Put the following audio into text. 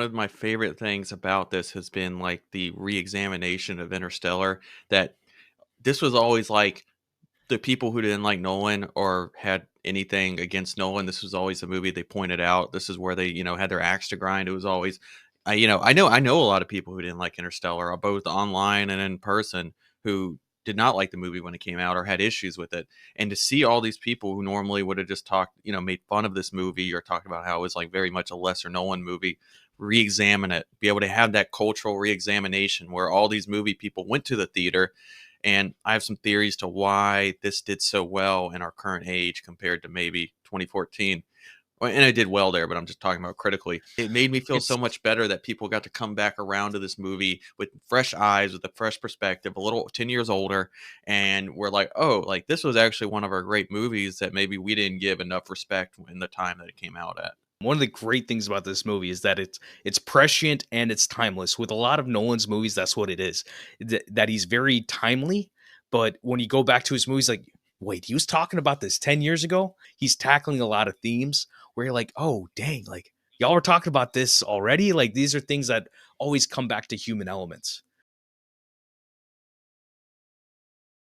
of my favorite things about this has been like the re-examination of Interstellar. That this was always like the people who didn't like Nolan or had anything against Nolan, this was always a movie they pointed out. This is where they, had their axe to grind. It was always, I know a lot of people who didn't like Interstellar, both online and in person, who did not like the movie when it came out or had issues with it. And to see all these people who normally would have just talked, made fun of this movie or talked about how it was like very much a lesser Nolan movie, re-examine it, be able to have that cultural re-examination where all these movie people went to the theater. And I have some theories to why this did so well in our current age compared to maybe 2014. And I did well there, but I'm just talking about critically. It made me feel so It's much better that people got to come back around to this movie with fresh eyes, with a fresh perspective, a little 10 years older. And we're like, oh, like this was actually one of our great movies that maybe we didn't give enough respect in the time that it came out at. one of the great things about this movie is that it's prescient and it's timeless. With a lot of Nolan's movies, that's what it is. That he's very timely, but when you go back to his movies, like, wait, he was talking about this 10 years ago. He's tackling a lot of themes where you're like, oh dang, like y'all were talking about this already. Like these are things that always come back to human elements.